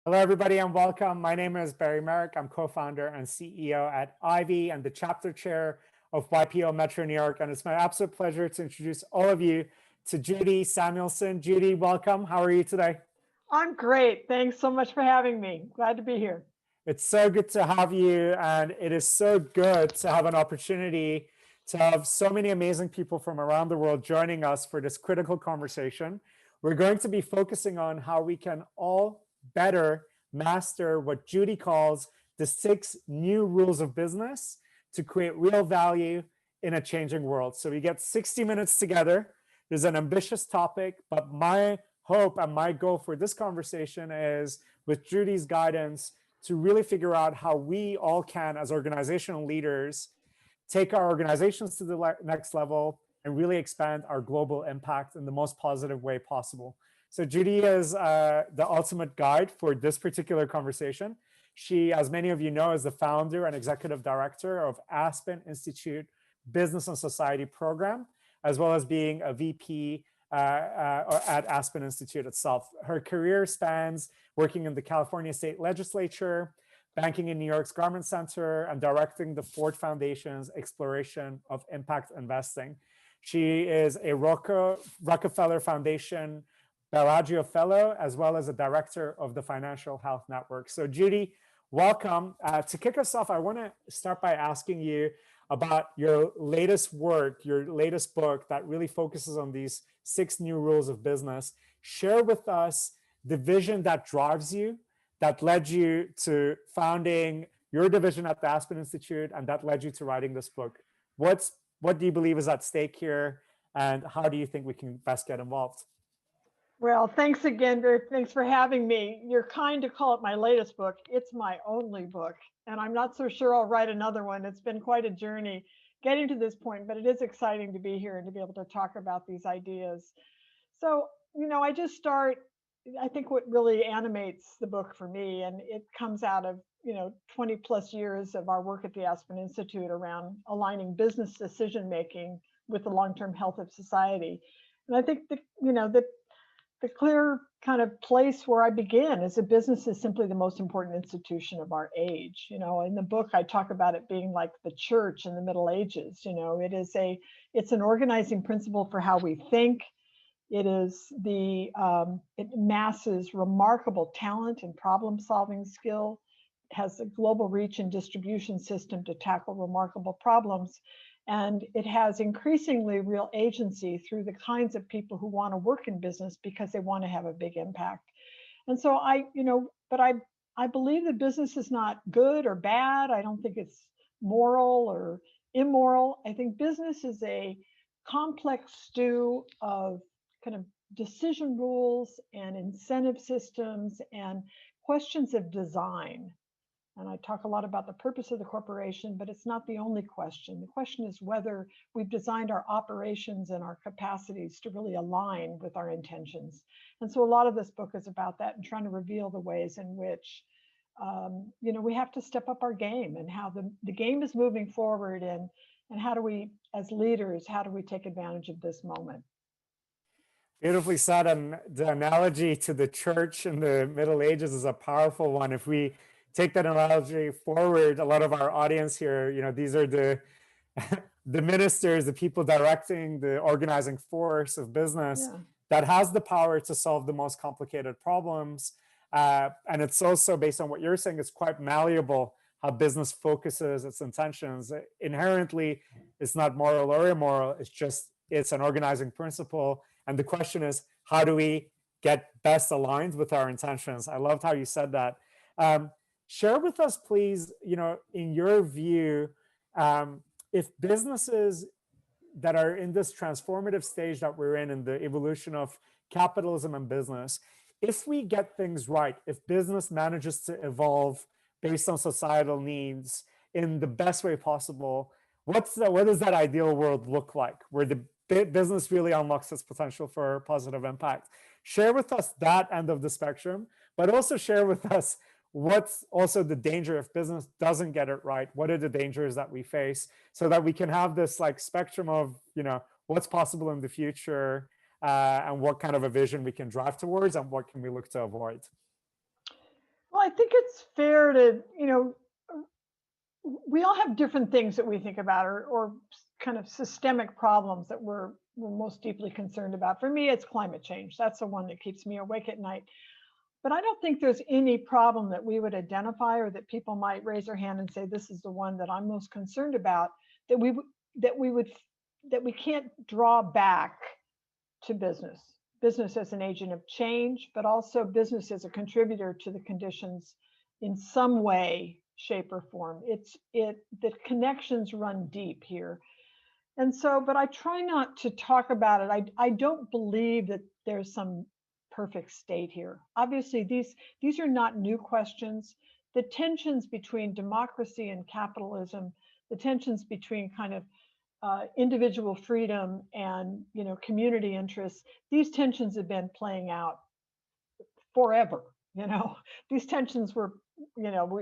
Hello, everybody, and welcome. My name is Barry Merrick. I'm co-founder and CEO at Ivy and the chapter chair of YPO Metro New York. And it's my absolute pleasure to introduce all of you to Judy Samuelson. Judy, welcome. How are you today? I'm great. Thanks so much for having me. Glad to be here. It's so good to have you, and it is so good to have an opportunity to have so many amazing people from around the world joining us for this critical conversation. We're going to be focusing on how we can all better master what Judy calls the 6 new rules of business to create real value in a changing world. So we get 60 minutes together. There's an ambitious topic, but my hope and my goal for this conversation is, with Judy's guidance, to really figure out how we all can, as organizational leaders, take our organizations to the next level and really expand our global impact in the most positive way possible. So Judy is the ultimate guide for this particular conversation. She, as many of you know, is the founder and executive director of Aspen Institute Business and Society Program, as well as being a VP at Aspen Institute itself. Her career spans working in the California State Legislature, banking in New York's Garment Center, and directing the Ford Foundation's exploration of impact investing. She is a Rockefeller Foundation Bellagio Fellow, as well as a director of the Financial Health Network. So Judy, welcome. To kick us off, I want to start by asking you about your latest work, your latest book that really focuses on these 6 new rules of business. Share with us the vision that drives you, that led you to founding your division at the Aspen Institute, and that led you to writing this book. What do you believe is at stake here, and how do you think we can best get involved? Well, thanks again, Barry. Thanks for having me. You're kind to call it my latest book. It's my only book, and I'm not so sure I'll write another one. It's been quite a journey getting to this point, but it is exciting to be here and to be able to talk about these ideas. So, I think what really animates the book for me, and it comes out of 20 plus years of our work at the Aspen Institute around aligning business decision making with the long-term health of society. And I think the clear kind of place where I begin is a business is simply the most important institution of our age. In the book, I talk about it being like the church in the Middle Ages. It's an organizing principle for how we think. It masses remarkable talent and problem-solving skill, has a global reach and distribution system to tackle remarkable problems, and it has increasingly real agency through the kinds of people who want to work in business because they want to have a big impact. And so I believe that business is not good or bad. I don't think it's moral or immoral. I think business is a complex stew of kind of decision rules and incentive systems and questions of design. And I talk a lot about the purpose of the corporation, but it's not the only question. The question is whether we've designed our operations and our capacities to really align with our intentions. And so a lot of this book is about that and trying to reveal the ways in which we have to step up our game, and how the game is moving forward, and how do we, as leaders, how do we take advantage of this moment? Beautifully said. And the analogy to the church in the Middle Ages is a powerful one. If we take that analogy forward, a lot of our audience here, these are the the ministers, the people directing the organizing force of business that has the power to solve the most complicated problems. And it's also, based on what you're saying, it's quite malleable how business focuses its intentions. Inherently, it's not moral or immoral. It's an organizing principle. And the question is, how do we get best aligned with our intentions? I loved how you said that. Share with us, please, in your view, if businesses that are in this transformative stage that we're in the evolution of capitalism and business, if we get things right, if business manages to evolve based on societal needs in the best way possible, what does that ideal world look like, where the business really unlocks its potential for positive impact? Share with us that end of the spectrum, but also share with us what's also the danger if business doesn't get it right. What are the dangers that we face, so that we can have this spectrum of what's possible in the future, and what kind of a vision we can drive towards, and what can we look to avoid? I think it's fair to, we all have different things that we think about, or kind of systemic problems that we're most deeply concerned about. For me, it's climate change. That's the one that keeps me awake at night. But I don't think there's any problem that we would identify, or that people might raise their hand and say, this is the one that I'm most concerned about, that we would that we can't draw back to business as an agent of change, but also business as a contributor to the conditions in some way, shape, or form. The connections run deep here. And so, but I try not to talk about it. I don't believe that there's some perfect state here. Obviously, these are not new questions. The tensions between democracy and capitalism, the tensions between kind of individual freedom and community interests, these tensions have been playing out forever. These tensions were,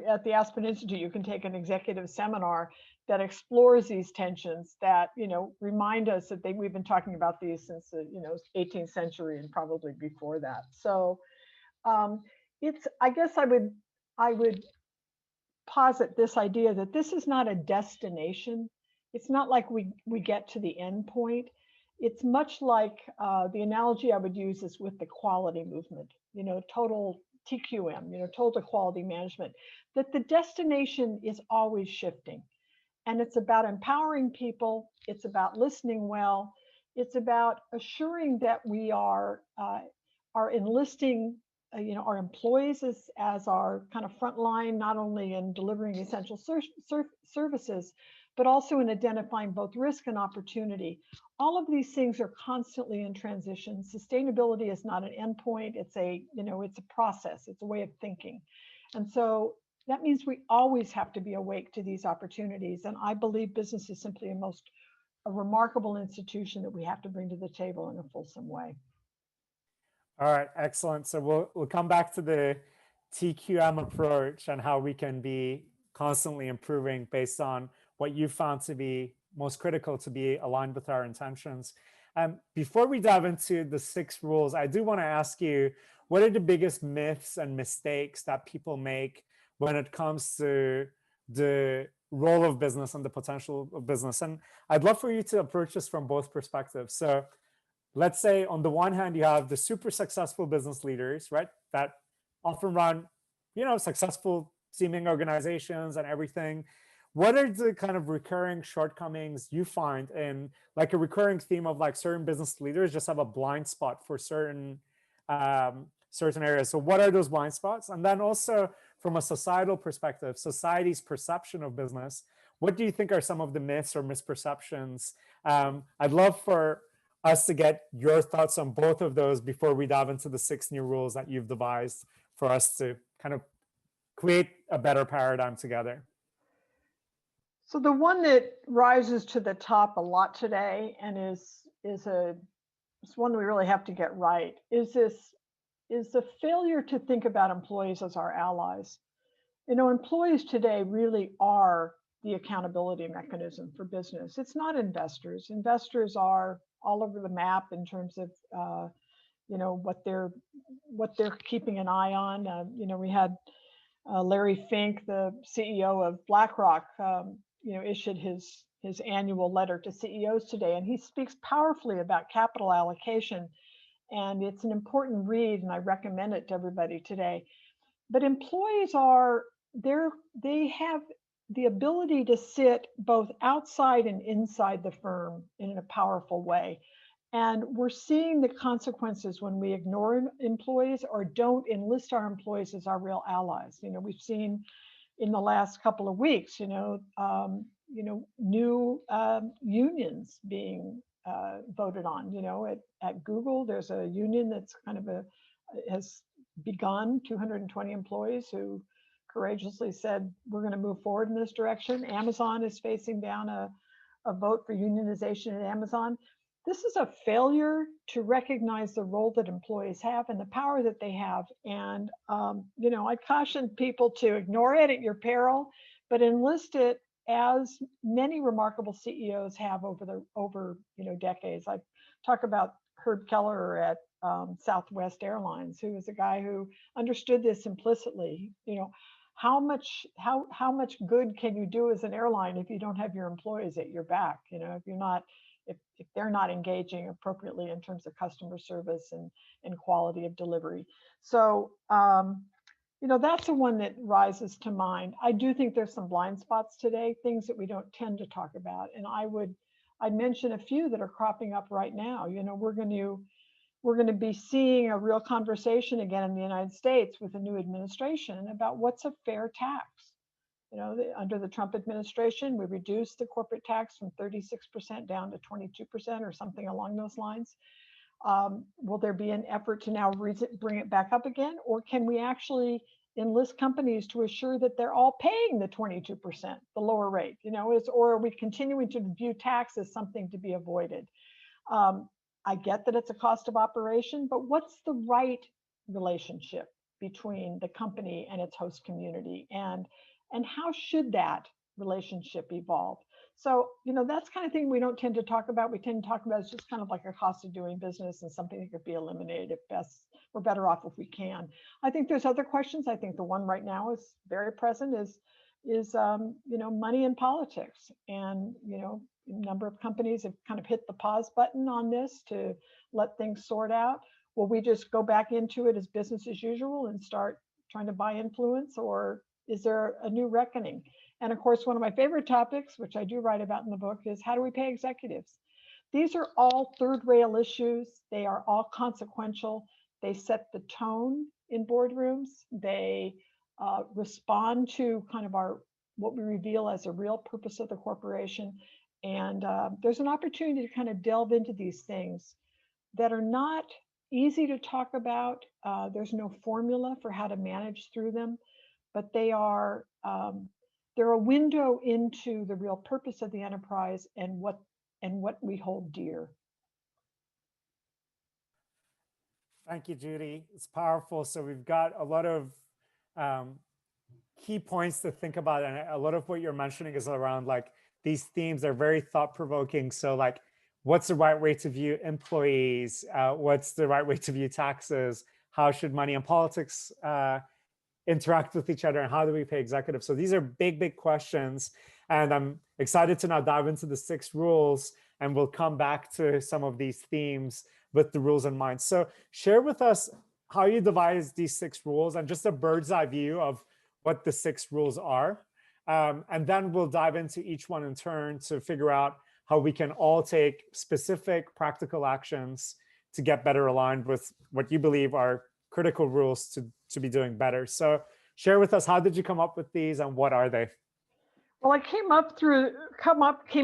at the Aspen Institute, you can take an executive seminar that explores these tensions that remind us that we've been talking about these since the 18th century and probably before that. So I guess I would posit this idea that this is not a destination. It's not like we get to the end point. It's much like the analogy I would use is with the quality movement, total TQM, total quality management, that the destination is always shifting. And it's about empowering people. It's about listening well. It's about assuring that we are enlisting our employees as our kind of front line, not only in delivering essential services, but also in identifying both risk and opportunity. All of these things are constantly in transition. Sustainability is not an endpoint. It's a process. It's a way of thinking. And so that means we always have to be awake to these opportunities. And I believe business is simply a remarkable institution that we have to bring to the table in a fulsome way. All right, excellent. So we'll come back to the TQM approach and how we can be constantly improving based on what you found to be most critical to be aligned with our intentions. Before we dive into the 6 rules, I do want to ask you, what are the biggest myths and mistakes that people make when it comes to the role of business and the potential of business? And I'd love for you to approach this from both perspectives. So let's say on the one hand, you have the super successful business leaders, right? That often run, successful seeming organizations and everything. What are the kind of recurring shortcomings you find in, like, a recurring theme of, like, certain business leaders just have a blind spot for certain areas? So what are those blind spots? And then also from a societal perspective, society's perception of business, what do you think are some of the myths or misperceptions? I'd love for us to get your thoughts on both of those before we dive into the 6 new rules that you've devised for us to kind of create a better paradigm together. So the one that rises to the top a lot today, and it's one that we really have to get right, is the failure to think about employees as our allies. Employees today really are the accountability mechanism for business. It's not investors. Investors are all over the map in terms of what they're keeping an eye on. We had Larry Fink, the CEO of BlackRock, issued his annual letter to CEOs today, and he speaks powerfully about capital allocation. And it's an important read, and I recommend it to everybody today. But employees they have the ability to sit both outside and inside the firm in a powerful way. And we're seeing the consequences when we ignore employees or don't enlist our employees as our real allies. We've seen in the last couple of weeks, new unions being voted on. At Google, there's a union that's has begun, 220 employees who courageously said, we're going to move forward in this direction. Amazon is facing down a vote for unionization at Amazon. This is a failure to recognize the role that employees have and the power that they have. And, I caution people to ignore it at your peril, but enlist it, as many remarkable CEOs have over decades. I talk about Herb Keller at Southwest Airlines, who was a guy who understood this implicitly. How much good can you do as an airline if you don't have your employees at your back? If they're not engaging appropriately in terms of customer service and quality of delivery. So that's the one that rises to mind. I do think there's some blind spots today, things that we don't tend to talk about. And I'd mention a few that are cropping up right now. We're going to be seeing a real conversation again in the United States with a new administration about what's a fair tax. Under the Trump administration, we reduced the corporate tax from 36% down to 22% or something along those lines. Will there be an effort to now bring it back up again? Or can we actually enlist companies to assure that they're all paying the 22%, the lower rate? Or are we continuing to view tax as something to be avoided? I get that it's a cost of operation, but what's the right relationship between the company and its host community? And how should that relationship evolve? So, that's kind of thing we don't tend to talk about. We tend to talk about it's just kind of like a cost of doing business and something that could be eliminated if best. We're better off if we can. I think there's other questions. I think the one right now is very present is money in politics. And, a number of companies have kind of hit the pause button on this to let things sort out. Will we just go back into it as business as usual and start trying to buy influence, or is there a new reckoning? And of course, one of my favorite topics, which I do write about in the book, is how do we pay executives? These are all third rail issues. They are all consequential. They set the tone in boardrooms. They respond to kind of what we reveal as a real purpose of the corporation. And there's an opportunity to kind of delve into these things that are not easy to talk about. There's no formula for how to manage through them, but they're a window into the real purpose of the enterprise and what we hold dear. Thank you, Judy. It's powerful. So we've got a lot of key points to think about, and a lot of what you're mentioning is around like these themes are very thought-provoking. So like, what's the right way to view employees? What's the right way to view taxes? How should money and politics interact with each other? And how do we pay executives? So these are big, big questions. And I'm excited to now dive into the 6 rules, and we'll come back to some of these themes with the rules in mind. So share with us how you devise these 6 rules and just a bird's eye view of what the 6 rules are. And then we'll dive into each one in turn to figure out how we can all take specific practical actions to get better aligned with what you believe are critical rules to be doing better. So share with us, how did you come up with these and what are they? Well, I came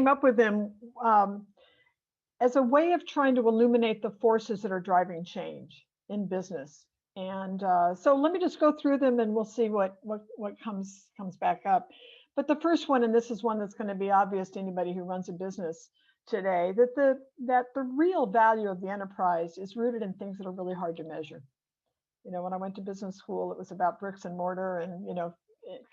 up with them as a way of trying to illuminate the forces that are driving change in business. And so let me just go through them and we'll see what comes back up. But the first one, and this is one that's going to be obvious to anybody who runs a business today, that the real value of the enterprise is rooted in things that are really hard to measure. When I went to business school, it was about bricks and mortar and,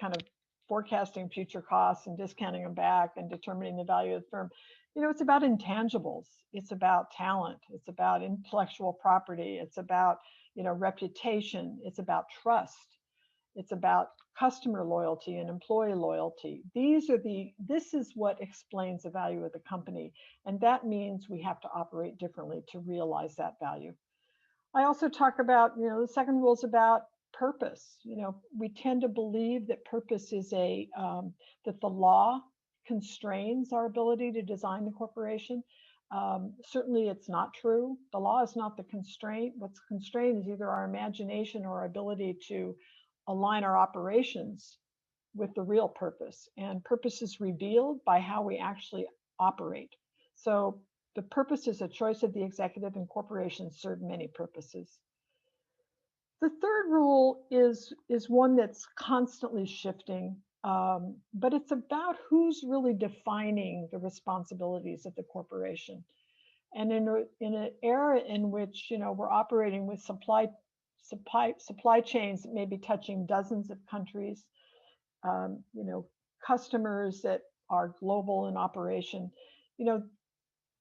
kind of forecasting future costs and discounting them back and determining the value of the firm. It's about intangibles. It's about talent. It's about intellectual property. It's about, reputation. It's about trust. It's about customer loyalty and employee loyalty. This is what explains the value of the company. And that means we have to operate differently to realize that value. I also talk about, the second rule is about purpose. We tend to believe that purpose is that the law constrains our ability to design the corporation. Certainly it's not true. The law is not the constraint. What's constrained is either our imagination or our ability to align our operations with the real purpose. And purpose is revealed by how we actually operate. So the purpose is a choice of the executive, and corporations serve many purposes. The third rule is one that's constantly shifting, but it's about who's really defining the responsibilities of the corporation. And in an era in which we're operating with supply chains that may be touching dozens of countries, customers that are global in operation,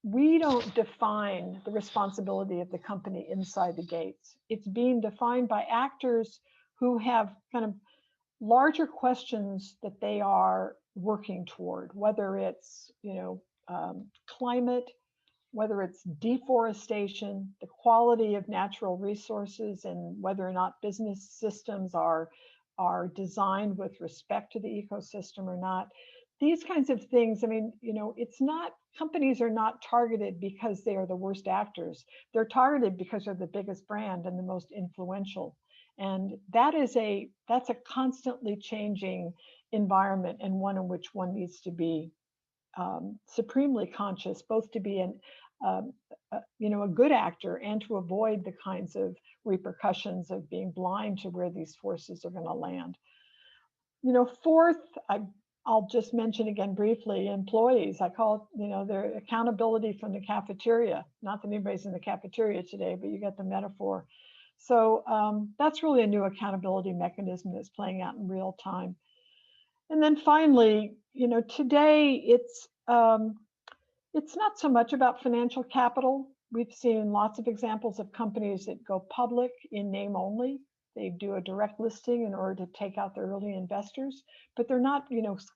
we don't define the responsibility of the company inside the gates. It's being defined by actors who have kind of larger questions that they are working toward, whether it's, climate, whether it's deforestation, the quality of natural resources, and whether or not business systems are designed with respect to the ecosystem or not. These kinds of things, I mean, it's not, companies are not targeted because they are the worst actors. They're targeted because they're the biggest brand and the most influential. And that's a constantly changing environment, and one in which one needs to be supremely conscious, both to be a good actor and to avoid the kinds of repercussions of being blind to where these forces are going to land. Fourth, I'll just mention again briefly, employees. I call it, their accountability from the cafeteria. Not that anybody's in the cafeteria today, but you get the metaphor. So that's really a new accountability mechanism that's playing out in real time. And then finally, today it's not so much about financial capital. We've seen lots of examples of companies that go public in name only. They do a direct listing in order to take out their early investors, but they're not,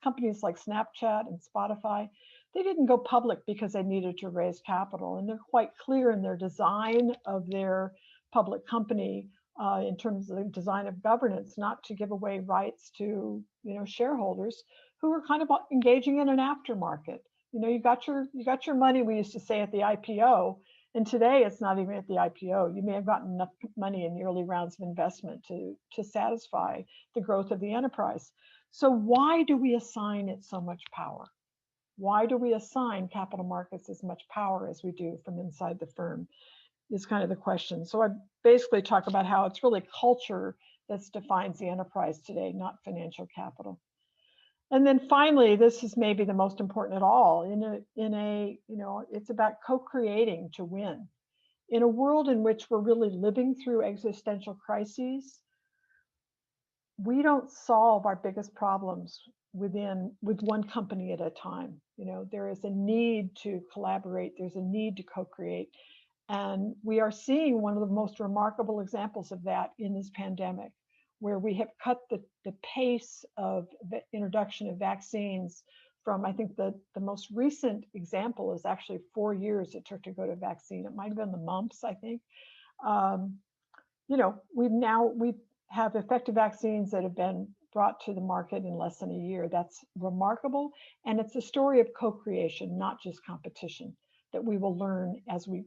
companies like Snapchat and Spotify, they didn't go public because they needed to raise capital. And they're quite clear in their design of their public company in terms of the design of governance, not to give away rights to, shareholders who are kind of engaging in an aftermarket. You got your money, we used to say, at the IPO, and today it's not even at the IPO. You may have gotten enough money in the early rounds of investment to satisfy the growth of the enterprise. So why do we assign it so much power? Why do we assign capital markets as much power as we do from inside the firm is kind of the question. So I basically talk about how it's really culture that defines the enterprise today, not financial capital. And then finally, this is maybe the most important at all. It's about co-creating to win. In a world in which we're really living through existential crises, we don't solve our biggest problems with one company at a time. There is a need to collaborate. There's a need to co-create. And we are seeing one of the most remarkable examples of that in this pandemic, where we have cut the pace of the introduction of vaccines from, I think the most recent example is actually 4 years it took to go to vaccine. It might have been the mumps, I think. We have effective vaccines that have been brought to the market in less than a year. That's remarkable. And it's a story of co-creation, not just competition, that we will learn as we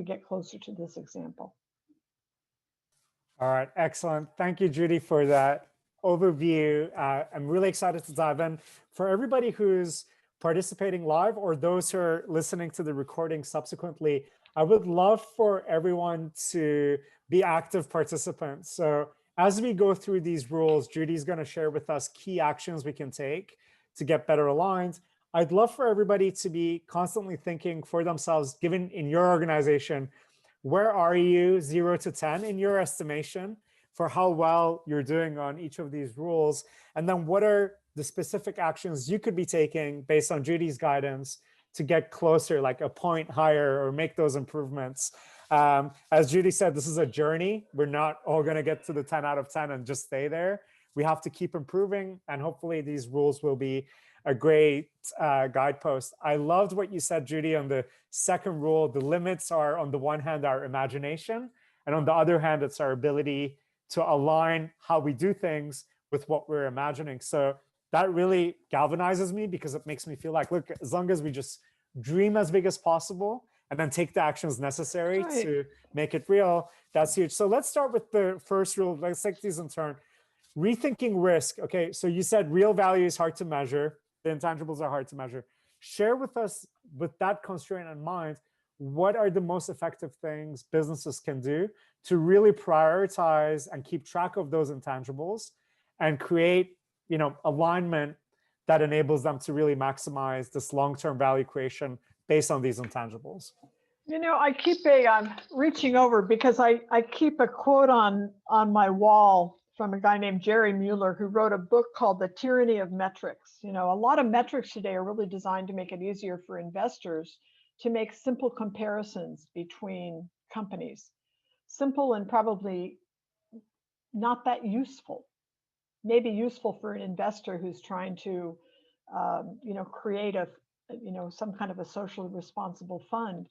get closer to this example. All right, excellent. Thank you, Judy, for that overview. I'm really excited to dive in. For everybody who's participating live or those who are listening to the recording subsequently, I would love for everyone to be active participants. So as we go through these rules, Judy's going to share with us key actions we can take to get better aligned. I'd love for everybody to be constantly thinking for themselves, given in your organization, where are you 0 to 10 in your estimation for how well you're doing on each of these rules? And then what are the specific actions you could be taking based on Judy's guidance to get closer, like a point higher, or make those improvements? As Judy said, this is a journey. We're not all going to get to the 10 out of 10 and just stay there. We have to keep improving, and hopefully these rules will be a great guidepost. I loved what you said, Judy, on the second rule. The limits are, on the one hand, our imagination, and on the other hand, it's our ability to align how we do things with what we're imagining. So that really galvanizes me, because it makes me feel like, look, as long as we just dream as big as possible and then take the actions necessary to make it real, that's huge. So let's start with the first rule. Let's take these in turn. Rethinking risk. Okay, so you said real value is hard to measure. The intangibles are hard to measure. Share with us, with that constraint in mind, what are the most effective things businesses can do to really prioritize and keep track of those intangibles and create, alignment that enables them to really maximize this long-term value creation based on these intangibles? I keep reaching over, because I keep a quote on my wall from a guy named Jerry Mueller, who wrote a book called The Tyranny of Metrics. A lot of metrics today are really designed to make it easier for investors to make simple comparisons between companies. Simple and probably not that useful. Maybe useful for an investor who's trying to, create some kind of a socially responsible fund.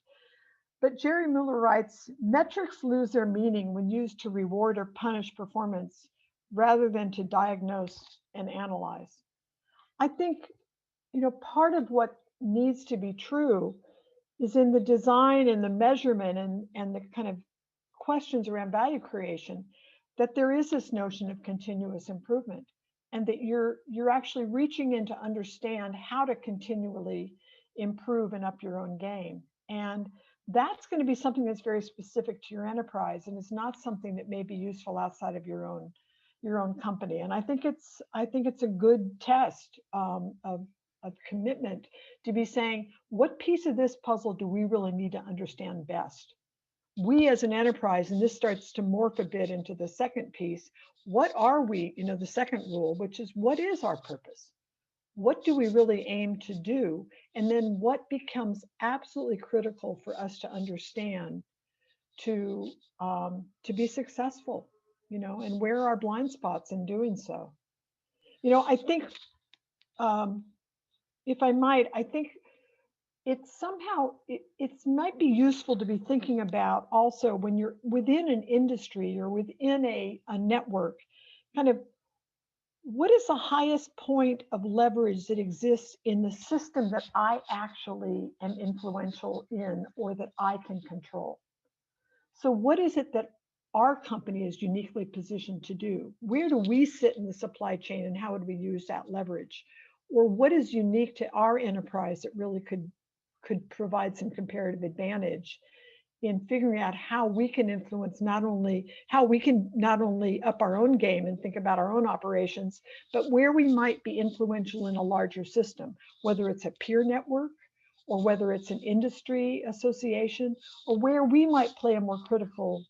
But Jerry Mueller writes, metrics lose their meaning when used to reward or punish performance rather than to diagnose and analyze. I think, part of what needs to be true is in the design and the measurement and the kind of questions around value creation, that there is this notion of continuous improvement, and that you're actually reaching in to understand how to continually improve and up your own game. And that's going to be something that's very specific to your enterprise, and it's not something that may be useful outside of your own company. And I think it's a good test of commitment to be saying, what piece of this puzzle do we really need to understand best? We as an enterprise, and this starts to morph a bit into the second piece, what are we, the second rule, which is, what is our purpose? What do we really aim to do? And then what becomes absolutely critical for us to understand to be successful, and where are our blind spots in doing so? I think, if I might, I think it's somehow, it might be useful to be thinking about also when you're within an industry or within a network, kind of what is the highest point of leverage that exists in the system that I actually am influential in or that I can control? So what is it that our company is uniquely positioned to do? Where do we sit in the supply chain, and how would we use that leverage? Or what is unique to our enterprise that really could provide some comparative advantage in figuring out how we can influence not only up our own game and think about our own operations, but where we might be influential in a larger system, whether it's a peer network or whether it's an industry association, or where we might play a more critical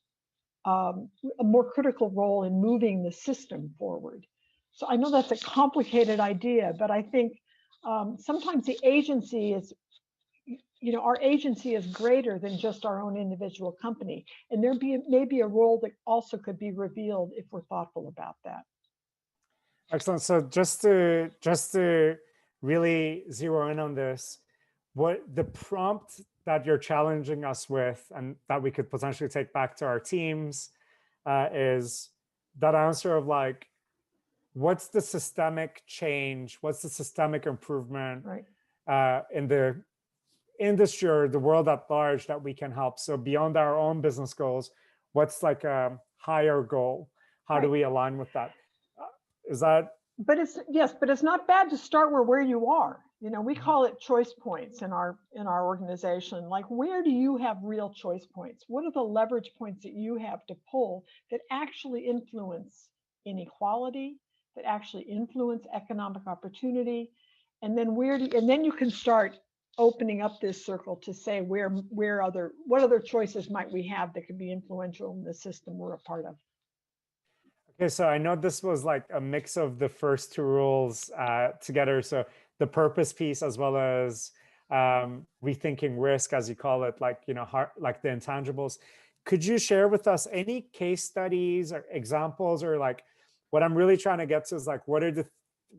role in moving the system forward. So I know that's a complicated idea, but I think sometimes the agency is, our agency is greater than just our own individual company. And there may be a role that also could be revealed if we're thoughtful about that. Excellent. So just to really zero in on this, what the prompt that you're challenging us with, and that we could potentially take back to our teams, is that answer of like, what's the systemic change? What's the systemic improvement in the industry or the world at large that we can help? So beyond our own business goals, what's like a higher goal? How do we align with that? Is that? But it's not bad to start where you are. We call it choice points in our organization. Like, where do you have real choice points? What are the leverage points that you have to pull that actually influence inequality, that actually influence economic opportunity? And then then you can start opening up this circle to say what other choices might we have that could be influential in the system we're a part of. Okay, so I know this was like a mix of the first two rules together. So the purpose piece, as well as rethinking risk, as you call it, like, like the intangibles. Could you share with us any case studies or examples, or like what I'm really trying to get to is like, what are the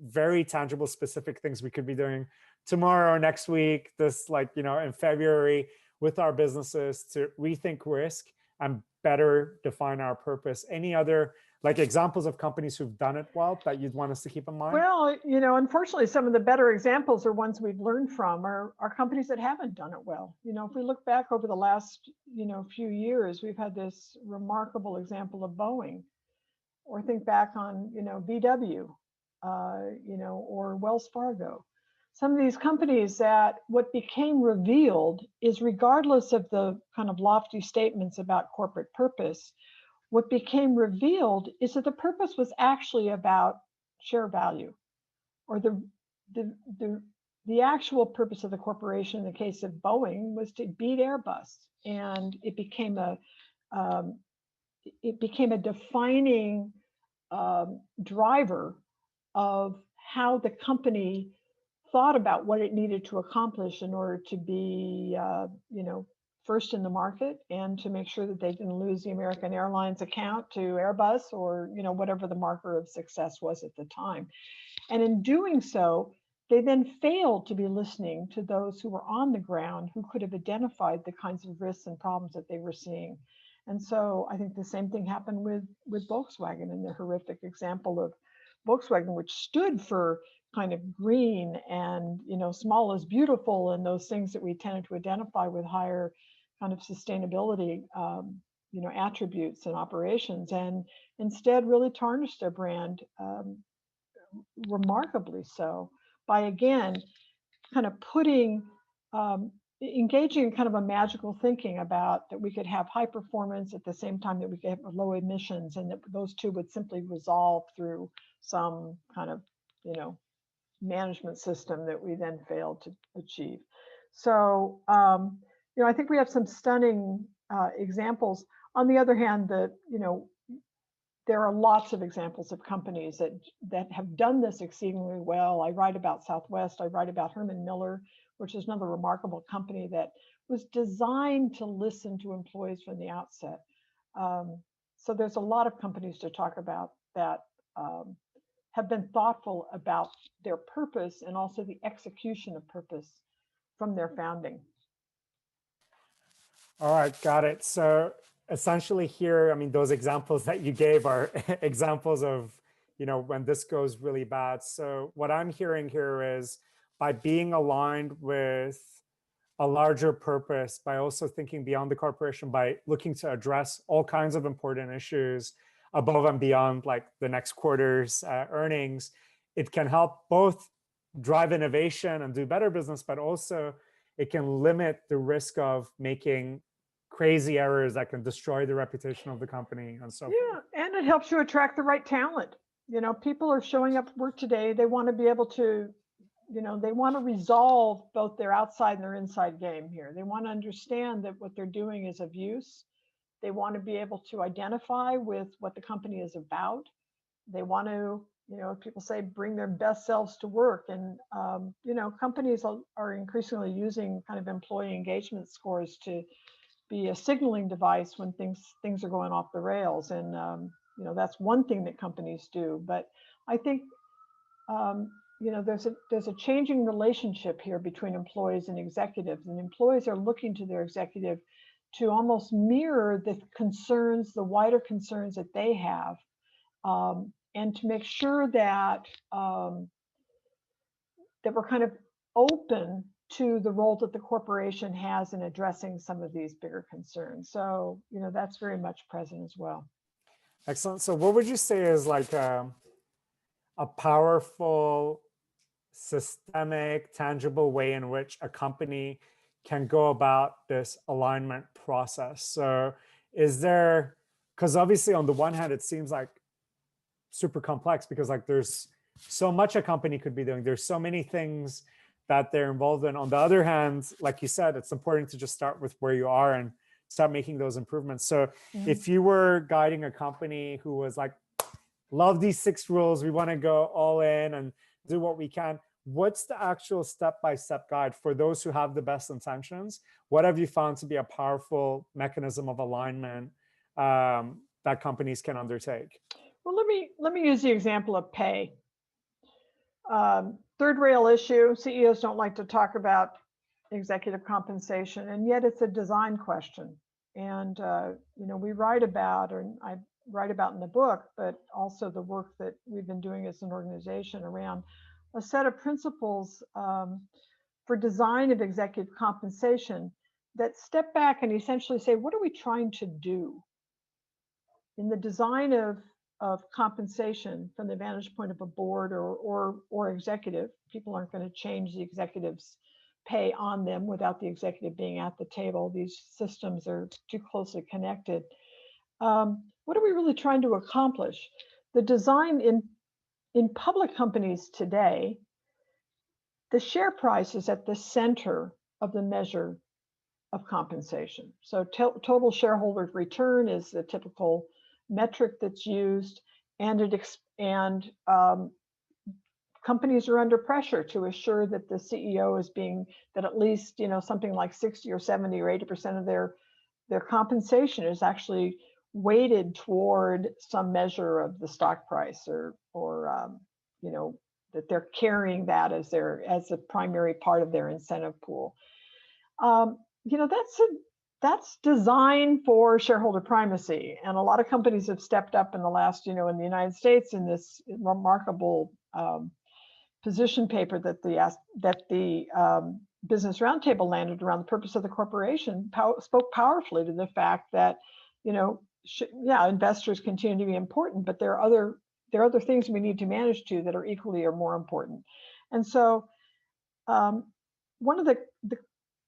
very tangible, specific things we could be doing tomorrow or next week, this in February with our businesses to rethink risk and better define our purpose? Any other examples of companies who've done it well that you'd want us to keep in mind? Well, unfortunately, some of the better examples are ones we've learned from are companies that haven't done it well. If we look back over the last, few years, we've had this remarkable example of Boeing, or think back on, VW, or Wells Fargo. Some of these companies that what became revealed is, regardless of the kind of lofty statements about corporate purpose, what became revealed is that the purpose was actually about share value, or the actual purpose of the corporation in the case of Boeing was to beat Airbus, and it became a defining driver of how the company thought about what it needed to accomplish in order to be, first in the market, and to make sure that they didn't lose the American Airlines account to Airbus, or whatever the marker of success was at the time. And in doing so, they then failed to be listening to those who were on the ground, who could have identified the kinds of risks and problems that they were seeing. And so I think the same thing happened with Volkswagen, in the horrific example of Volkswagen, which stood for kind of green and small is beautiful, and those things that we tended to identify with higher kind of sustainability attributes and operations, and instead really tarnished their brand, remarkably so, by again kind of engaging in kind of a magical thinking about that we could have high performance at the same time that we could have low emissions, and that those two would simply resolve through some kind of management system that we then failed to achieve. So I think we have some stunning examples. On the other hand, there are lots of examples of companies that have done this exceedingly well. I write about Southwest. I write about Herman Miller, which is another remarkable company that was designed to listen to employees from the outset. So there's a lot of companies to talk about that have been thoughtful about their purpose, and also the execution of purpose from their founding. All right, got it. So essentially here, I mean, those examples that you gave are examples of, when this goes really bad. So what I'm hearing here is, by being aligned with a larger purpose, by also thinking beyond the corporation, by looking to address all kinds of important issues above and beyond like the next quarter's earnings, it can help both drive innovation and do better business, but also it can limit the risk of making crazy errors that can destroy the reputation of the company and so forth. And it helps you attract the right talent. People are showing up to work today. They want to be able to, they want to resolve both their outside and their inside game here. They want to understand that what they're doing is of use. They want to be able to identify with what the company is about. They want to, people say, bring their best selves to work. And, companies are increasingly using kind of employee engagement scores to be a signaling device when things are going off the rails. And, that's one thing that companies do. But I think, there's a changing relationship here between employees and executives, and employees are looking to their executive to almost mirror the wider concerns that they have, and to make sure that that we're kind of open to the role that the corporation has in addressing some of these bigger concerns. So, that's very much present as well. Excellent. So what would you say is like a powerful, systemic, tangible way in which a company can go about this alignment process? So is there, because obviously on the one hand, it seems like super complex, because like there's so much a company could be doing. There's so many things that they're involved in. On the other hand, like you said, it's important to just start with where you are and start making those improvements. So if you were guiding a company who was like, love these 6 rules, we want to go all in and do what we can, what's the actual step-by-step guide for those who have the best intentions? What have you found to be a powerful mechanism of alignment that companies can undertake? Well, let me use the example of pay. Third rail issue. CEOs don't like to talk about executive compensation, and yet it's a design question. And we write about, or I write about in the book, but also the work that we've been doing as an organization around a set of principles for design of executive compensation that step back and essentially say, what are we trying to do in the design of compensation from the vantage point of a board or executive? People aren't going to change the executive's pay on them without the executive being at the table. These systems are too closely connected. What are we really trying to accomplish? The design in public companies today, the share price is at the center of the measure of compensation. So total shareholder return is the typical metric that's used, and companies are under pressure to assure that the CEO is that at least, something like 60 or 70 or 80% of their compensation is actually weighted toward some measure of the stock price, or that they're carrying that as a primary part of their incentive pool. That's designed for shareholder primacy, and a lot of companies have stepped up in the last, in the United States, in this remarkable position paper that the Business Roundtable landed around the purpose of the corporation, spoke powerfully to the fact that, investors continue to be important, but there are other things we need to manage too that are equally or more important. And so one of the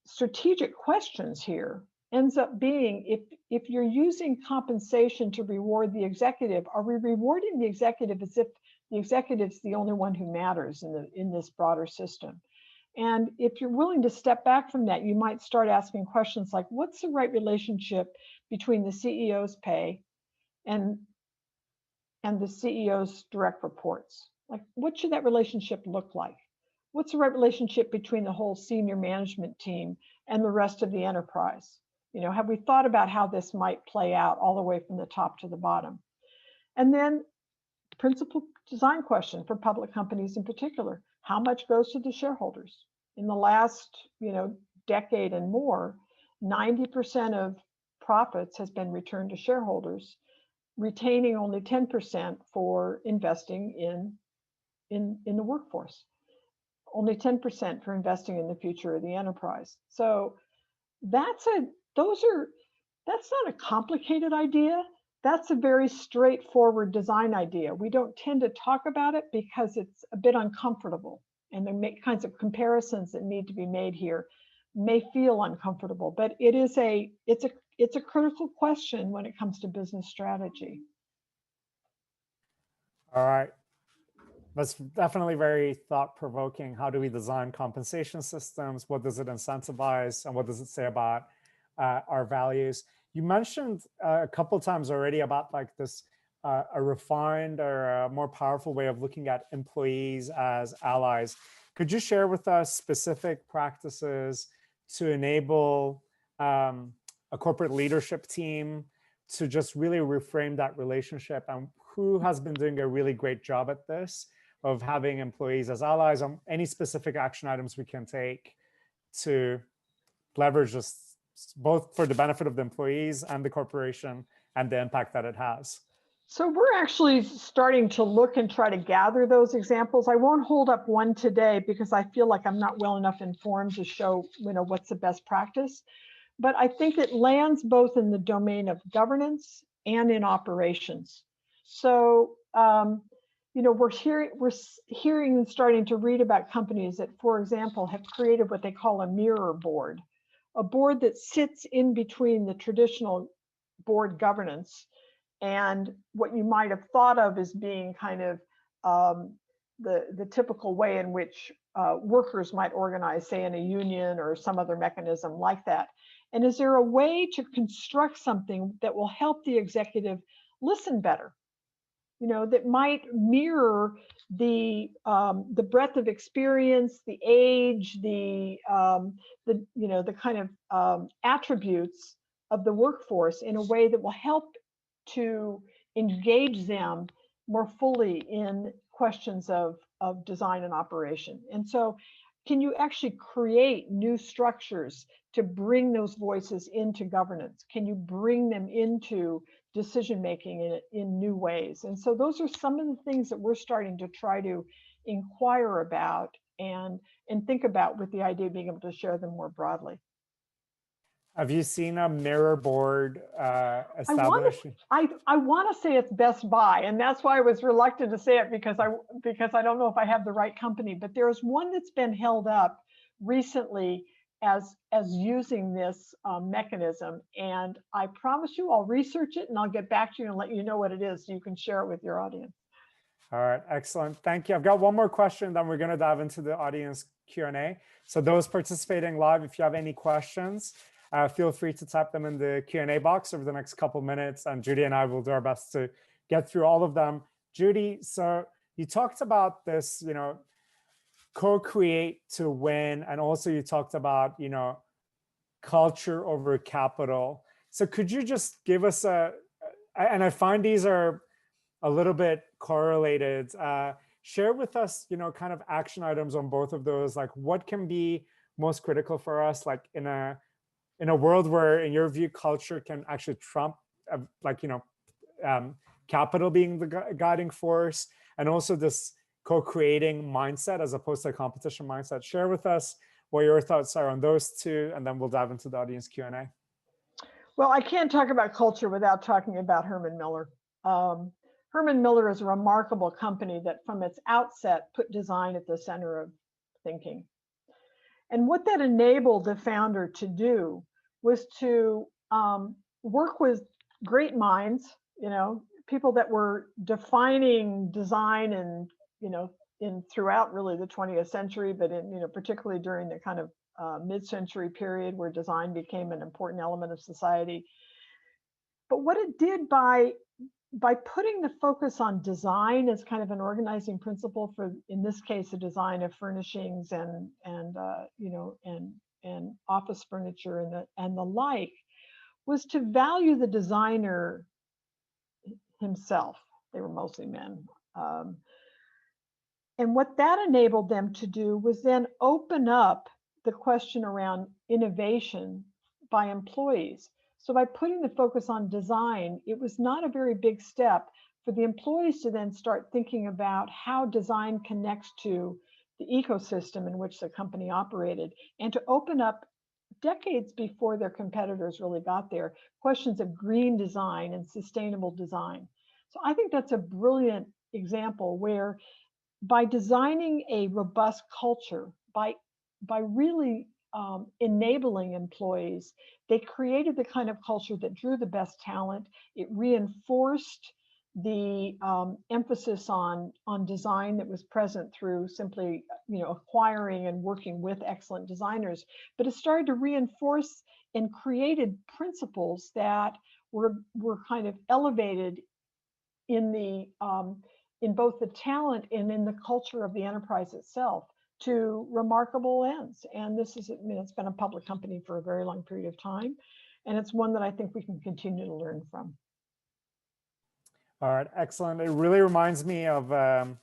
strategic questions here ends up being, if you're using compensation to reward the executive, are we rewarding the executive as if the executive's the only one who matters in this broader system? And if you're willing to step back from that, you might start asking questions like, what's the right relationship between the CEO's pay and the CEO's direct reports? Like, what should that relationship look like? What's the right relationship between the whole senior management team and the rest of the enterprise? Have we thought about how this might play out all the way from the top to the bottom? And then principal design question for public companies in particular, how much goes to the shareholders? In the last, decade and more, 90% of profits has been returned to shareholders, retaining only 10% for investing in the workforce. Only 10% for investing in the future of the enterprise. So that's not a complicated idea. That's a very straightforward design idea. We don't tend to talk about it because it's a bit uncomfortable, and the kinds of comparisons that need to be made here may feel uncomfortable, but it's a critical question when it comes to business strategy. All right. That's definitely very thought-provoking. How do we design compensation systems? What does it incentivize? And what does it say about our values? You mentioned a couple of times already about like this, a refined or a more powerful way of looking at employees as allies. Could you share with us specific practices to enable a corporate leadership team to just really reframe that relationship? And who has been doing a really great job at this, of having employees as allies, on any specific action items we can take to leverage this both for the benefit of the employees and the corporation and the impact that it has? So we're actually starting to look and try to gather those examples. I won't hold up one today because I feel like I'm not well enough informed to show, what's the best practice. But I think it lands both in the domain of governance and in operations. So, we're hearing and starting to read about companies that, for example, have created what they call a mirror board, a board that sits in between the traditional board governance and what you might have thought of as being kind of the typical way in which workers might organize, say, in a union or some other mechanism like that. And is there a way to construct something that will help the executive listen better? That might mirror the breadth of experience, the age, the kind of attributes of the workforce in a way that will help to engage them more fully in questions of design and operation. And so, can you actually create new structures to bring those voices into governance? Can you bring them into decision making in new ways? And so those are some of the things that we're starting to try to inquire about and think about, with the idea of being able to share them more broadly. Have you seen a mirror board established? I want to say it's Best Buy, and that's why I was reluctant to say it, because I don't know if I have the right company. But there's one that's been held up recently as using this mechanism, and I promise you I'll research it and I'll get back to you and let you know what it is so you can share it with your audience. All right, excellent. Thank you. I've got one more question, then we're going to dive into the audience Q&A. So those participating live, if you have any questions, feel free to type them in the Q&A box over the next couple minutes, and Judy and I will do our best to get through all of them. Judy, so you talked about this, co-create to win. And also you talked about, culture over capital. So could you just give us and I find these are a little bit correlated. Share with us, kind of action items on both of those. Like what can be most critical for us, like in a world where, in your view, culture can actually trump, capital being the guiding force, and also this co-creating mindset as opposed to a competition mindset. Share with us what your thoughts are on those two, and then we'll dive into the audience Q&A. Well, I can't talk about culture without talking about Herman Miller. Herman Miller is a remarkable company that from its outset put design at the center of thinking. And what that enabled the founder to do was to work with great minds, people that were defining design and, in throughout really the 20th century, but in, particularly during the kind of mid-century period where design became an important element of society. But what it did by putting the focus on design as kind of an organizing principle for, in this case, the design of furnishings and office furniture and the like, was to value the designer himself. They were mostly men. And what that enabled them to do was then open up the question around innovation by employees. So by putting the focus on design, it was not a very big step for the employees to then start thinking about how design connects to the ecosystem in which the company operated, and to open up, decades before their competitors really got there, questions of green design and sustainable design. So I think that's a brilliant example where by designing a robust culture, by really enabling employees, they created the kind of culture that drew the best talent. It reinforced the emphasis on design that was present through simply acquiring and working with excellent designers. But it started to reinforce and created principles that were kind of elevated in the in both the talent and in the culture of the enterprise itself to remarkable ends. And this is, it's been a public company for a very long period of time. And it's one that I think we can continue to learn from. All right, excellent. It really reminds me of a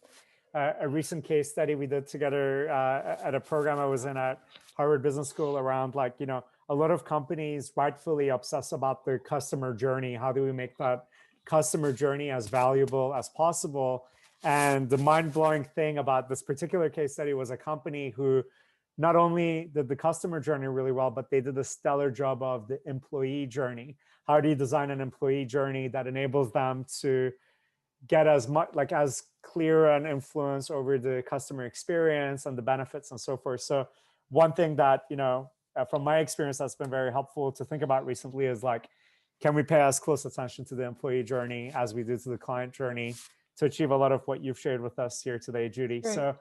recent case study we did together at a program I was in at Harvard Business School around a lot of companies rightfully obsess about the customer journey. How do we make that customer journey as valuable as possible? And the mind-blowing thing about this particular case study was a company who not only did the customer journey really well, but they did a stellar job of the employee journey. How do you design an employee journey that enables them to get as much, as clear an influence over the customer experience and the benefits and so forth? So one thing that, from my experience, that's been very helpful to think about recently is can we pay as close attention to the employee journey as we do to the client journey to achieve a lot of what you've shared with us here today, Judy? Great. So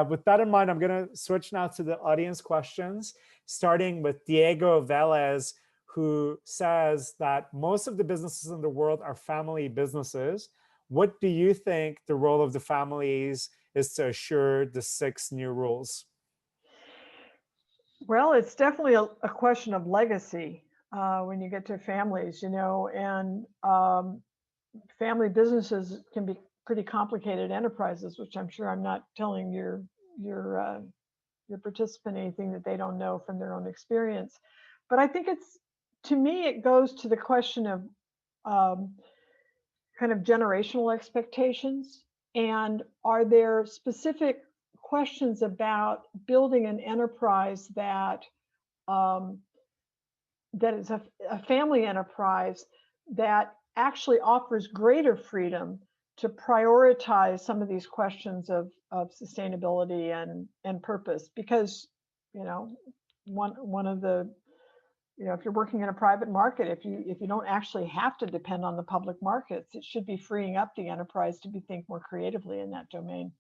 with that in mind, I'm going to switch now to the audience questions, starting with Diego Velez, who says that most of the businesses in the world are family businesses. What do you think the role of the families is to assure the 6 new rules? Well, it's definitely a question of legacy when you get to families, and family businesses can be pretty complicated enterprises, which I'm sure I'm not telling your participant anything that they don't know from their own experience. But I think to me, it goes to the question of kind of generational expectations, and are there specific questions about building an enterprise that that is a family enterprise that actually offers greater freedom to prioritize some of these questions of sustainability and purpose. Because one of the if you're working in a private market, if you don't actually have to depend on the public markets, it should be freeing up the enterprise to think more creatively in that domain.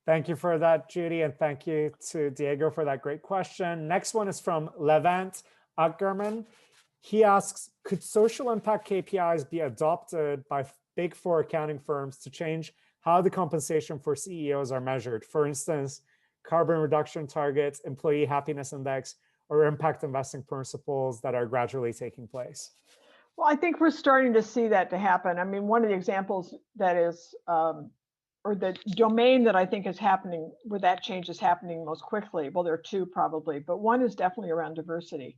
Thank you for that, Judy, and thank you to Diego for that great question. Next one is from Levant Ackerman. He asks, could social impact KPIs be adopted by Big 4 accounting firms to change how the compensation for CEOs are measured. For instance, carbon reduction targets, employee happiness index, or impact investing principles that are gradually taking place? Well, I think we're starting to see that to happen. I mean, one of the examples that is, or the domain that I think is happening, where that change is happening most quickly, well, there are two probably, but one is definitely around diversity,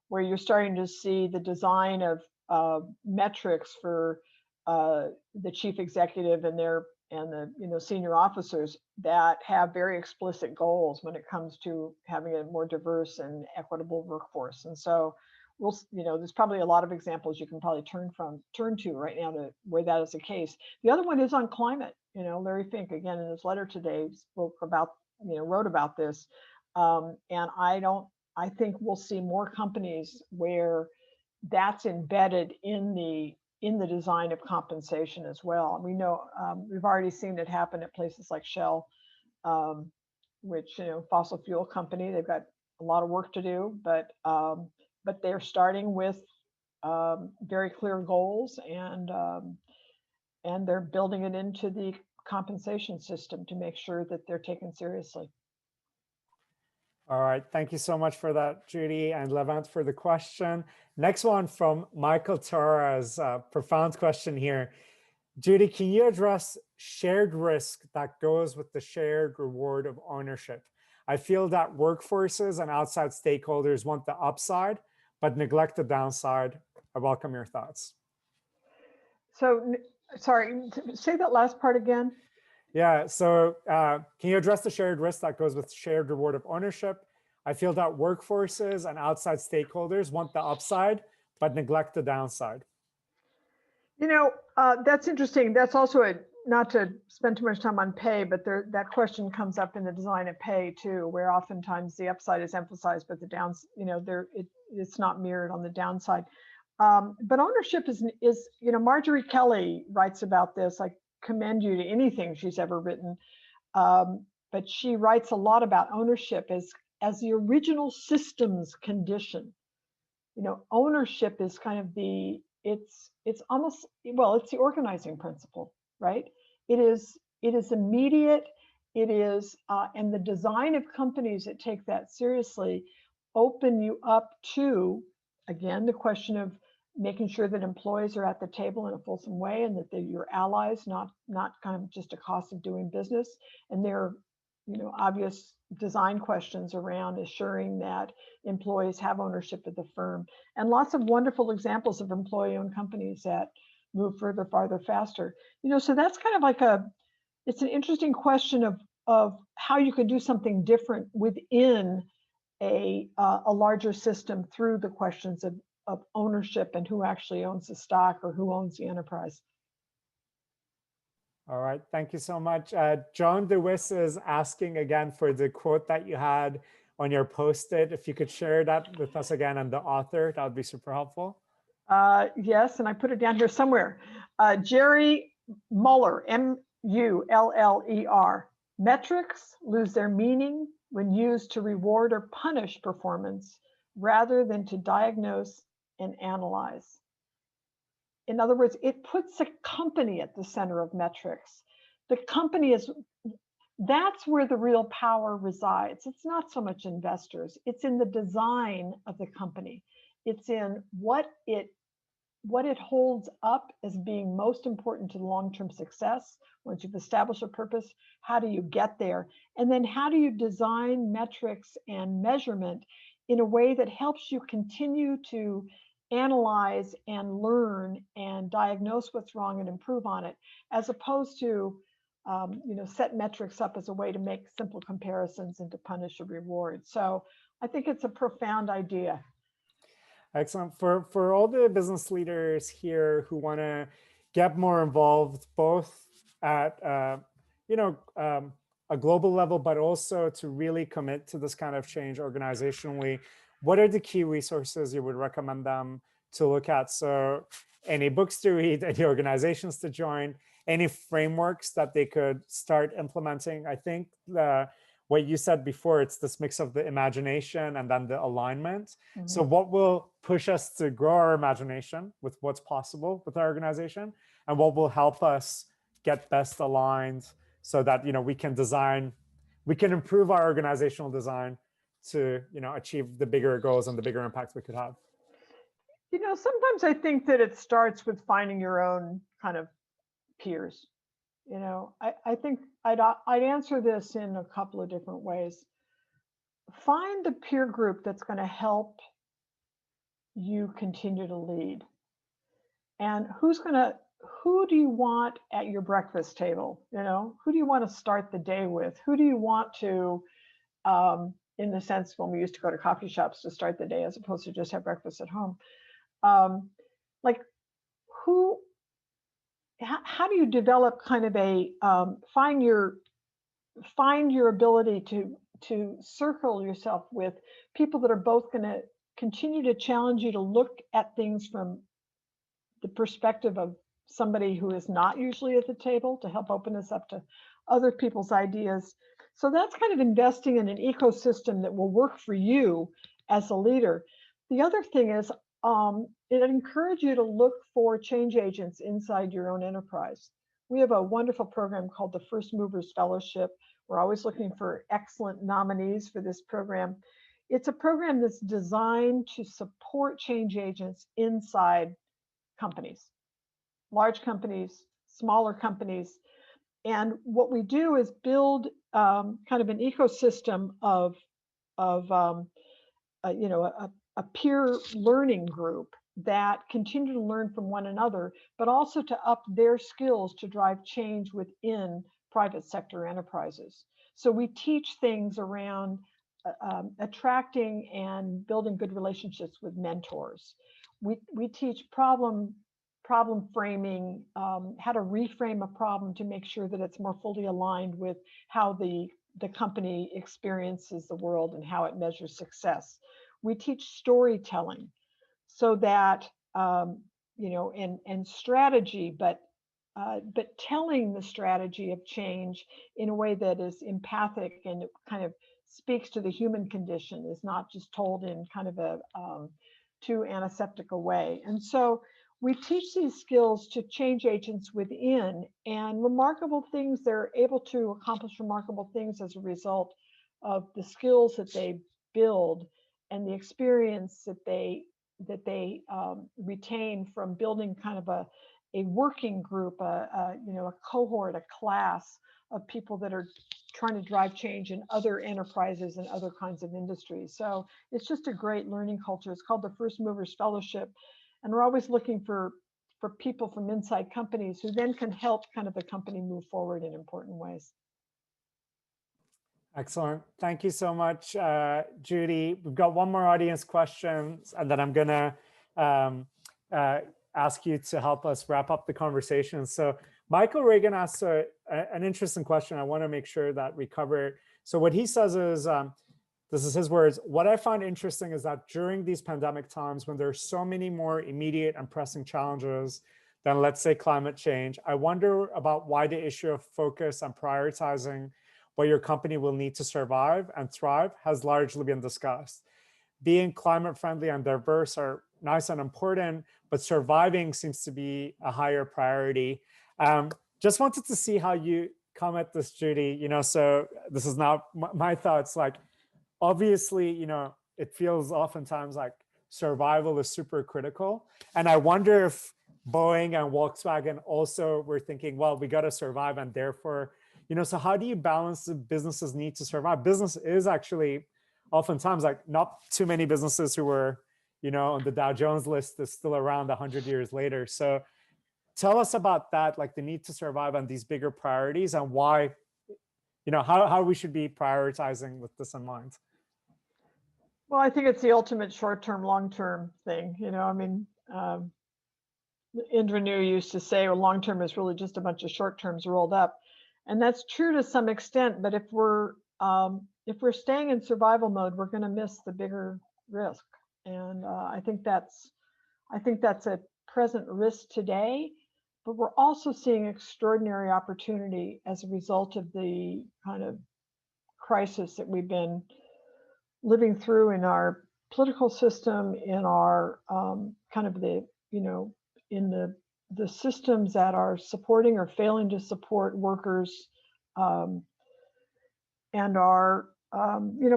where you're starting to see the design of metrics for the chief executive and the senior officers that have very explicit goals when it comes to having a more diverse and equitable workforce. And so there's probably a lot of examples you can probably turn to right now to where that is the case. The other one is on climate. Larry Fink, again, in his letter today, wrote about this. And I think we'll see more companies where that's embedded in the design of compensation as well. We know we've already seen it happen at places like Shell, which fossil fuel company. They've got a lot of work to do, but they're starting with very clear goals, and they're building it into the compensation system to make sure that they're taken seriously. All right, thank you so much for that, Judy and Levant, for the question. Next one from Michael Torres, profound question here. Judy, can you address shared risk that goes with the shared reward of ownership? I feel that workforces and outside stakeholders want the upside, but neglect the downside. I welcome your thoughts. So, sorry, say that last part again. Yeah, so can you address the shared risk that goes with shared reward of ownership? I feel that workforces and outside stakeholders want the upside, but neglect the downside. That's interesting. That's also not to spend too much time on pay, but that question comes up in the design of pay too, where oftentimes the upside is emphasized, but the downs, it's not mirrored on the downside. But ownership is Marjorie Kelly writes about this. I commend you to anything she's ever written, but she writes a lot about ownership as the original systems condition. Ownership is kind of it's almost, it's the organizing principle, right? It is immediate. It is, and the design of companies that take that seriously open you up to, again, the question of making sure that employees are at the table in a fulsome way, and that they're your allies, not kind of just a cost of doing business. And there are, obvious design questions around assuring that employees have ownership of the firm, and lots of wonderful examples of employee-owned companies that move further, farther, faster. So that's kind of like it's an interesting question of how you could do something different within a larger system through the questions of ownership and who actually owns the stock or who owns the enterprise. All right, thank you so much. John DeWiss is asking again for the quote that you had on your post-it. If you could share that with us again and the author, that would be super helpful. Yes, and I put it down here somewhere. Jerry Muller, Muller. Metrics lose their meaning when used to reward or punish performance rather than to diagnose and analyze. In other words, it puts a company at the center of metrics. The company that's where the real power resides. It's not so much investors. It's in the design of the company. It's in what it holds up as being most important to the long-term success. Once you've established a purpose, how do you get there? And then how do you design metrics and measurement in a way that helps you continue to analyze and learn and diagnose what's wrong and improve on it, as opposed to set metrics up as a way to make simple comparisons and to punish or reward. So I think it's a profound idea. Excellent. For all the business leaders here who want to get more involved, both at a global level, but also to really commit to this kind of change organizationally, what are the key resources you would recommend them to look at? So any books to read, any organizations to join, any frameworks that they could start implementing? I think what you said before, it's this mix of the imagination and then the alignment. Mm-hmm. So what will push us to grow our imagination with what's possible with our organization, and what will help us get best aligned so that, we can improve our organizational design to, achieve the bigger goals and the bigger impacts we could have? Sometimes I think that it starts with finding your own kind of peers. I think I'd answer this in a couple of different ways. Find the peer group that's going to help you continue to lead. And who do you want at your breakfast table? Who do you want to start the day with? Who do you want to, in the sense when we used to go to coffee shops to start the day as opposed to just have breakfast at home? Like how do you develop kind of a, find your ability to circle yourself with people that are both going to continue to challenge you to look at things from the perspective of somebody who is not usually at the table, to help open us up to other people's ideas. So that's kind of investing in an ecosystem that will work for you as a leader. The other thing is, it encourages you to look for change agents inside your own enterprise. We have a wonderful program called the First Movers Fellowship. We're always looking for excellent nominees for this program. It's a program that's designed to support change agents inside companies, large companies, smaller companies. And what we do is build kind of an ecosystem of a peer learning group that continue to learn from one another, but also to up their skills to drive change within private sector enterprises. So we teach things around attracting and building good relationships with mentors. We teach problem framing, how to reframe a problem to make sure that it's more fully aligned with how the company experiences the world and how it measures success. We teach storytelling so that, and strategy, but telling the strategy of change in a way that is empathic and it kind of speaks to the human condition, is not just told in kind of a too antiseptic a way. And so we teach these skills to change agents within, and remarkable things, they're able to accomplish remarkable things as a result of the skills that they build and the experience that they retain from building kind of a working group, a cohort, a class of people that are trying to drive change in other enterprises and other kinds of industries. So it's just a great learning culture. It's called the First Movers Fellowship. And we're always looking for people from inside companies who then can help kind of the company move forward in important ways. Excellent. Thank you so much, Judy. We've got one more audience question, and then I'm going to ask you to help us wrap up the conversation. So Michael Reagan asked an interesting question. I want to make sure that we cover. So what he says is, this is his words, "What I find interesting is that during these pandemic times, when there's so many more immediate and pressing challenges than, let's say, climate change, I wonder about why the issue of focus and prioritizing what your company will need to survive and thrive has largely been discussed. Being climate friendly and diverse are nice and important, but surviving seems to be a higher priority." Just wanted to see how you come at this, Judy. So this is not my thoughts. Like, obviously, it feels oftentimes like survival is super critical. And I wonder if Boeing and Volkswagen also were thinking, well, we got to survive, and therefore, so how do you balance the business's need to survive? Business is actually oftentimes like not too many businesses who were, on the Dow Jones list is still around 100 years later. So tell us about that, like the need to survive and these bigger priorities, and why, how we should be prioritizing with this in mind. Well, I think it's the ultimate short-term, long-term thing. Indra Nooyi used to say, well, long-term is really just a bunch of short-terms rolled up. And that's true to some extent, but if we're staying in survival mode, we're going to miss the bigger risk. And I think that's a present risk today, but we're also seeing extraordinary opportunity as a result of the kind of crisis that we've been living through in our political system, in our kind of the, in the the systems that are supporting or failing to support workers, um, and are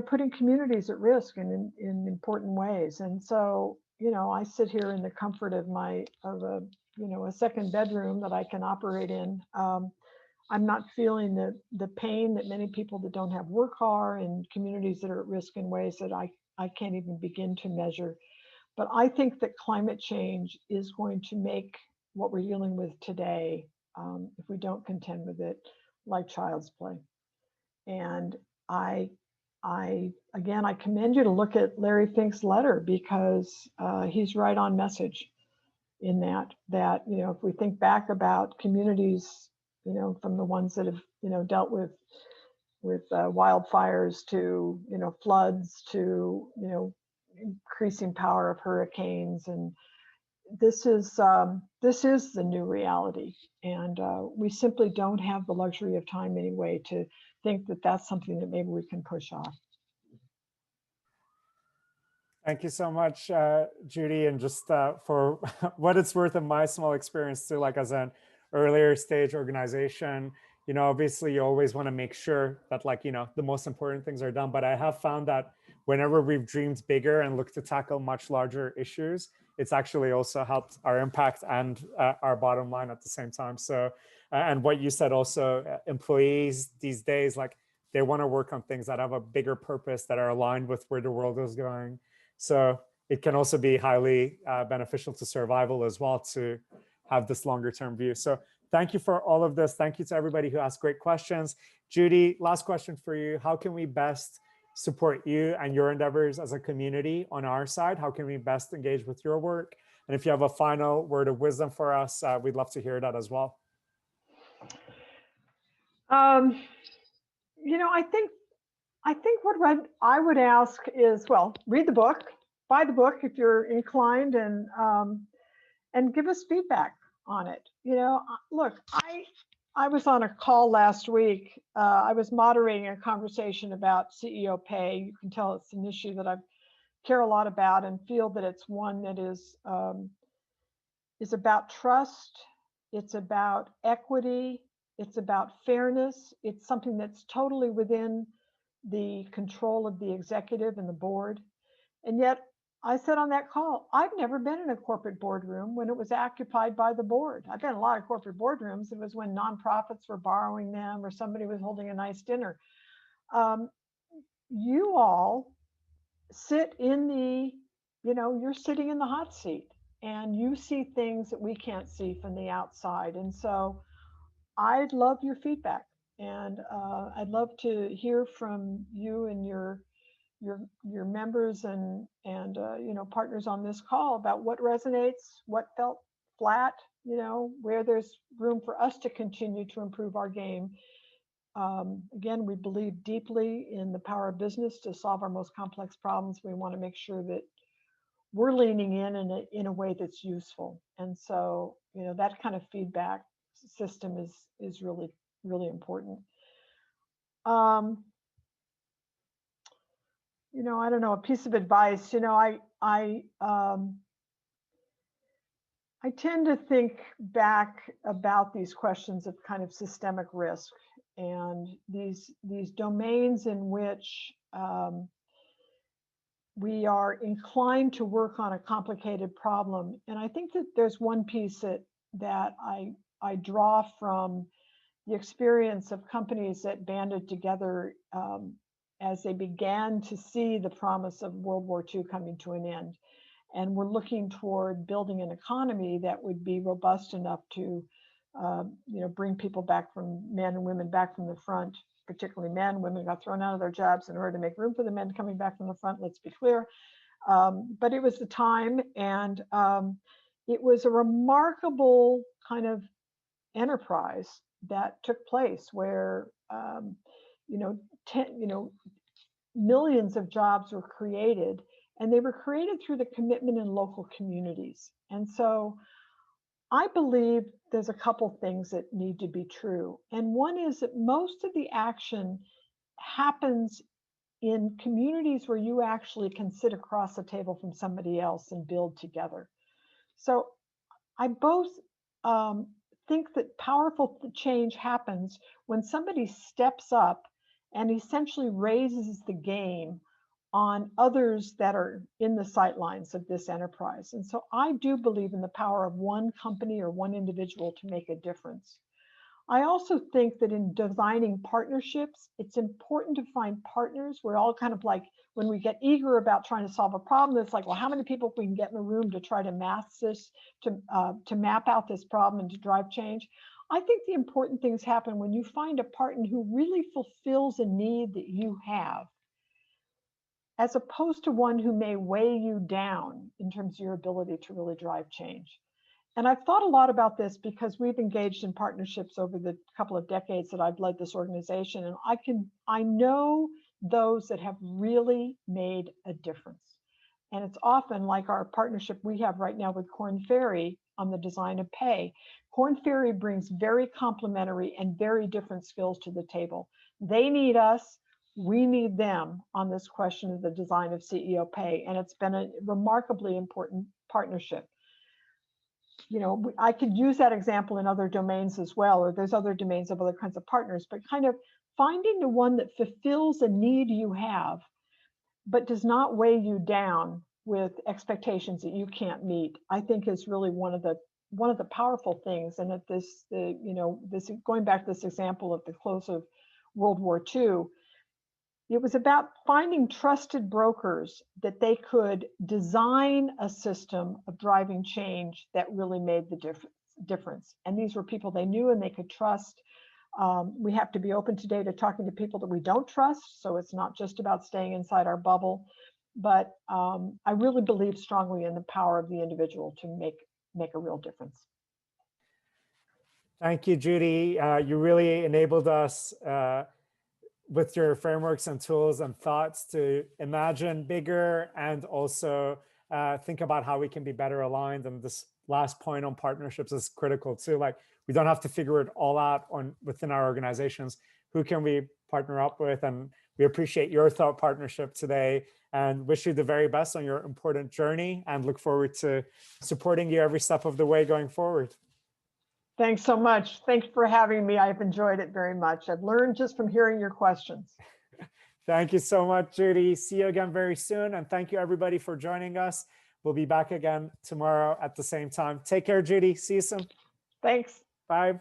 putting communities at risk in important ways. And so, I sit here in the comfort of a second bedroom that I can operate in. I'm not feeling the pain that many people that don't have work are, in communities that are at risk in ways that I can't even begin to measure. But I think that climate change is going to make what we're dealing with today, if we don't contend with it, like child's play. And I, I commend you to look at Larry Fink's letter, because he's right on message in that if we think back about communities, from the ones that have dealt with wildfires to floods to increasing power of hurricanes, and this is the new reality, and we simply don't have the luxury of time anyway to think that that's something that maybe we can push off. Thank you so much, Judy. And just for what it's worth in my small experience too, like as an earlier stage organization, obviously you always want to make sure that the most important things are done. But I have found that whenever we've dreamed bigger and looked to tackle much larger issues, it's actually also helped our impact and our bottom line at the same time. So, and what you said also, employees these days, they want to work on things that have a bigger purpose, that are aligned with where the world is going. So it can also be highly beneficial to survival as well, to have this longer term view. So thank you for all of this. Thank you to everybody who asked great questions. Judy, last question for you. How can we best support you and your endeavors as a community on our side? How can we best engage with your work? And if you have a final word of wisdom for us, we'd love to hear that as well. I think what I would ask is, well, read the book, buy the book if you're inclined, and give us feedback on it. Look, I was on a call last week. I was moderating a conversation about CEO pay. You can tell it's an issue that I care a lot about, and feel that it's one that is about trust. It's about equity. It's about fairness. It's something that's totally within the control of the executive and the board. And yet, I said on that call, I've never been in a corporate boardroom when it was occupied by the board. I've been in a lot of corporate boardrooms. It was when nonprofits were borrowing them, or somebody was holding a nice dinner. You all sit in you're sitting in the hot seat, and you see things that we can't see from the outside. And so I'd love your feedback, and I'd love to hear from you and your members and partners on this call about what resonates, what felt flat, where there's room for us to continue to improve our game. Again, we believe deeply in the power of business to solve our most complex problems. We want to make sure that we're leaning in a way that's useful. And so, that kind of feedback system is really, really important. I don't know, a piece of advice, I tend to think back about these questions of kind of systemic risk, and these domains in which we are inclined to work on a complicated problem. And I think that there's one piece that I draw from the experience of companies that banded together as they began to see the promise of World War II coming to an end. And we're looking toward building an economy that would be robust enough to bring people back, from men and women back from the front, particularly men. Women got thrown out of their jobs in order to make room for the men coming back from the front, let's be clear. But it was the time, and it was a remarkable kind of enterprise that took place where millions of jobs were created, and they were created through the commitment in local communities. And so I believe there's a couple things that need to be true. And one is that most of the action happens in communities where you actually can sit across the table from somebody else and build together. So I both think that powerful change happens when somebody steps up and essentially raises the game on others that are in the sightlines of this enterprise. And so I do believe in the power of one company or one individual to make a difference. I also think that in designing partnerships, it's important to find partners. We're all kind of like, when we get eager about trying to solve a problem, it's like, well, how many people we can get in the room to try to mask this, to map out this problem and to drive change? I think the important things happen when you find a partner who really fulfills a need that you have, as opposed to one who may weigh you down in terms of your ability to really drive change. And I've thought a lot about this because we've engaged in partnerships over the couple of decades that I've led this organization. And I know those that have really made a difference. And it's often like our partnership we have right now with Korn Ferry on the design of pay. Korn Ferry brings very complementary and very different skills to the table. They need us, we need them on this question of the design of CEO pay. And it's been a remarkably important partnership. I could use that example in other domains as well, or there's other domains of other kinds of partners, but kind of finding the one that fulfills a need you have, but does not weigh you down with expectations that you can't meet, I think is really one of the powerful things. And at this going back to this example of the close of World War II, it was about finding trusted brokers that they could design a system of driving change that really made the difference. And these were people they knew and they could trust. We have to be open today to talking to people that we don't trust. So it's not just about staying inside our bubble. But I really believe strongly in the power of the individual to make a real difference. Thank you, Judy. You really enabled us with your frameworks and tools and thoughts to imagine bigger and also think about how we can be better aligned. And this last point on partnerships is critical too. Like, we don't have to figure it all out within our organizations. Who can we partner up with? And we appreciate your thought partnership today and wish you the very best on your important journey and look forward to supporting you every step of the way going forward. Thanks so much. Thanks for having me. I've enjoyed it very much. I've learned just from hearing your questions. Thank you so much, Judy. See you again very soon. And thank you, everybody, for joining us. We'll be back again tomorrow at the same time. Take care, Judy. See you soon. Thanks. Bye.